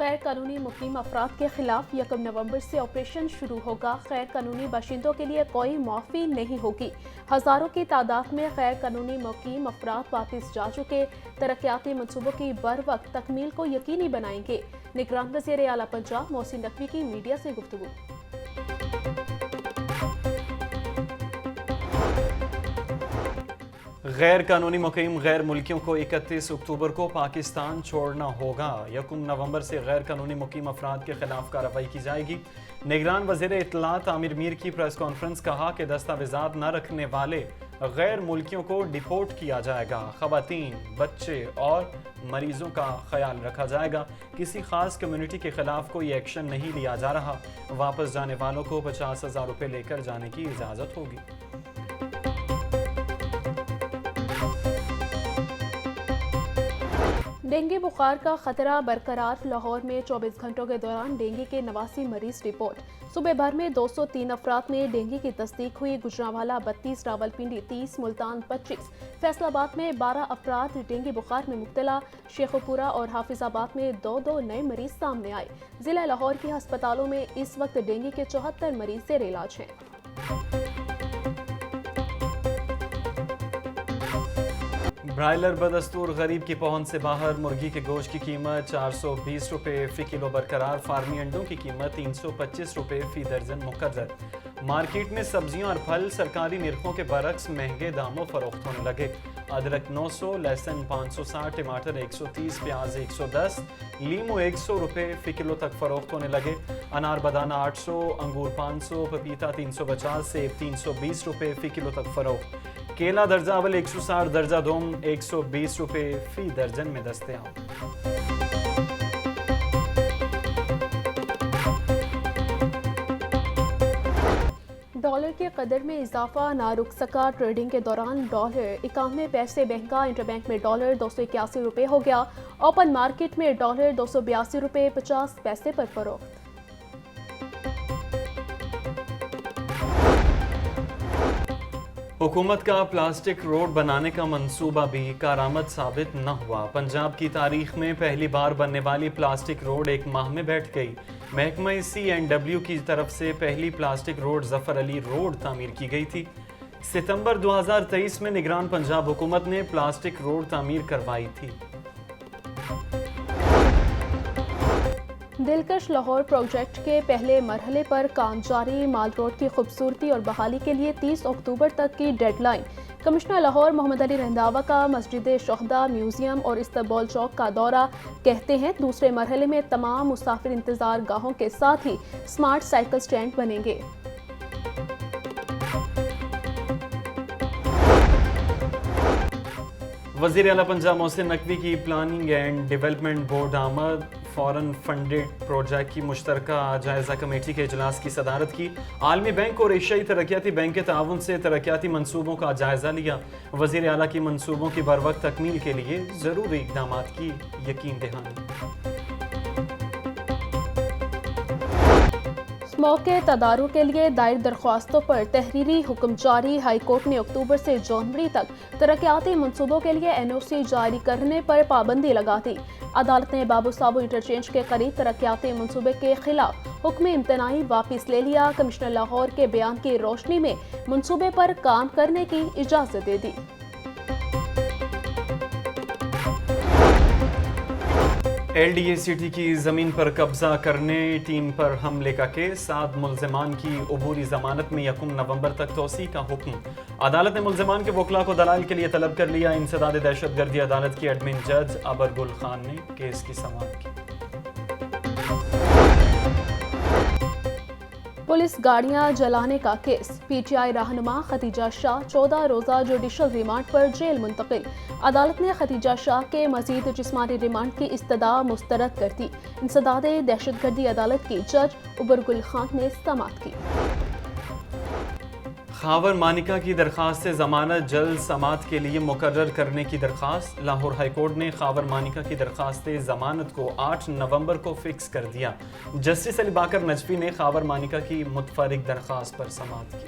غیر قانونی مقیم افراد کے خلاف 1 نومبر سے آپریشن شروع ہوگا۔ غیر قانونی باشندوں کے لیے کوئی معافی نہیں ہوگی۔ ہزاروں کی تعداد میں غیر قانونی مقیم افراد واپس جا چکے ترقیاتی منصوبوں کی بروقت تکمیل کو یقینی بنائیں گے۔ نگران وزیر اعلیٰ پنجاب محسن نقوی کی میڈیا سے گفتگو۔ غیر قانونی مقیم غیر ملکیوں کو 31 اکتوبر کو پاکستان چھوڑنا ہوگا۔ 1 نومبر سے غیر قانونی مقیم افراد کے خلاف کارروائی کی جائے گی۔ نگران وزیر اطلاعات عامر میر کی پریس کانفرنس، کہا کہ دستاویزات نہ رکھنے والے غیر ملکیوں کو ڈیپورٹ کیا جائے گا۔ خواتین، بچے اور مریضوں کا خیال رکھا جائے گا۔ کسی خاص کمیونٹی کے خلاف کوئی ایکشن نہیں لیا جا رہا۔ واپس جانے والوں کو 50,000 روپے لے کر جانے کی اجازت ہوگی۔ ڈینگی بخار کا خطرہ برقرار، لاہور میں 24 گھنٹوں کے دوران ڈینگی کے 89 مریض رپورٹ۔ صوبے بھر میں 203 افراد میں ڈینگی کی تصدیق ہوئی۔ گجرانوالہ 32، راولپنڈی 30، ملتان 25، فیصل آباد میں 12 افراد ڈینگی بخار میں مبتلا۔ شیخوپورہ اور حافظ آباد میں 2 نئے مریض سامنے آئے۔ ضلع لاہور کے ہسپتالوں میں اس وقت ڈینگی کے 74 مریض زیر علاج ہیں۔ برائلر بدستور غریب کی پہنچ سے باہر، مرغی کے گوشت کی قیمت 420 روپے فی کلو برقرار، فارمی انڈوں کی قیمت 325 روپے فی درجن مقرر۔ مارکیٹ میں سبزیاں اور پھل سرکاری نرخوں کے برعکس مہنگے داموں فروخت ہونے لگے۔ ادرک 900، لہسن 560، ٹماٹر 130، پیاز 110، لیمو 100 روپے فی کلو تک فروخت ہونے لگے۔ انار بدانہ 800، انگور 500، پپیتا 350، سیب 320 روپے فی کلو تک فروخت۔ کیلا درجہ اول 160، درجہ دوم 120 روپے فی درجن میں دستیاب۔ ڈالر کی قدر میں اضافہ نہ رک سکا۔ ٹریڈنگ کے دوران ڈالر 91 پیسے مہنگا، انٹر بینک میں ڈالر 281 روپے ہو گیا۔ اوپن مارکیٹ میں ڈالر 282 روپے 50 پیسے پر فروخت۔ حکومت کا پلاسٹک روڈ بنانے کا منصوبہ بھی کارآمد ثابت نہ ہوا۔ پنجاب کی تاریخ میں پہلی بار بننے والی پلاسٹک روڈ 1 ماہ میں بیٹھ گئی۔ محکمہ CNW کی طرف سے پہلی پلاسٹک روڈ ظفر علی روڈ تعمیر کی گئی تھی۔ ستمبر 2023 میں نگران پنجاب حکومت نے پلاسٹک روڈ تعمیر کروائی تھی۔ دلکش لاہور پروجیکٹ کے پہلے مرحلے پر کام جاری، مال روڈ کی خوبصورتی اور بحالی کے لیے 30 اکتوبر تک کی ڈیڈ لائن۔ کمشنر لاہور محمد علی رنداوا کا مسجد شہداء، میوزیم اور استقبال چوک کا دورہ، کہتے ہیں دوسرے مرحلے میں تمام مسافر انتظار گاہوں کے ساتھ ہی سمارٹ سائیکل سٹینڈ بنیں گے۔ وزیر اعلیٰ پنجاب محسن نقوی کی پلاننگ اینڈ ڈیولپمنٹ بورڈ آمد فارن فنڈڈ پروجیکٹ کی مشترکہ جائزہ کمیٹی کے اجلاس کی صدارت کی۔ عالمی بینک اور ایشیائی ترقیاتی بینک کے تعاون سے ترقیاتی منصوبوں کا جائزہ لیا۔ وزیر اعلیٰ کی منصوبوں کی بروقت تکمیل کے لیے ضروری اقدامات کی یقین دہانی۔ موقع تدارک کے لیے دائر درخواستوں پر تحریری حکم جاری۔ ہائی کورٹ نے اکتوبر سے جنوری تک ترقیاتی منصوبوں کے لیے NOC جاری کرنے پر پابندی لگا دی۔ عدالت نے بابو صابو انٹرچینج کے قریب ترقیاتی منصوبے کے خلاف حکم امتناعی واپس لے لیا۔ کمشنر لاہور کے بیان کی روشنی میں منصوبے پر کام کرنے کی اجازت دے دی۔ LDACT کی زمین پر قبضہ کرنے ٹیم پر حملے کا کیس، 7 ملزمان کی عبوری ضمانت میں 1 نومبر تک توسیع کا حکم۔ عدالت نے ملزمان کے وکلاء کو دلائل کے لیے طلب کر لیا۔ انسداد دہشت گردی عدالت کی ایڈمن جج ابرگل خان نے کیس کی سماعت کی۔ پولیس گاڑیاں جلانے کا کیس، PTI رہنما ختیجہ شاہ 14 روزہ جوڈیشل ریمانڈ پر جیل منتقل۔ عدالت نے ختیجہ شاہ کے مزید جسمانی ریمانڈ کی استدعا مسترد کر دی۔ انسداد دہشت گردی عدالت کی جج ابرگل خان نے سماعت کی۔ خاور مانیکا کی درخواست ضمانت جلد سماعت کے لیے مقرر کرنے کی درخواست۔ لاہور ہائی کورٹ نے خاور مانیکا کی درخواست ضمانت کو 8 نومبر کو فکس کر دیا۔ جسٹس علی باقر نجفی نے خاور مانیکا کی متفرق درخواست پر سماعت کی۔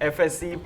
FSC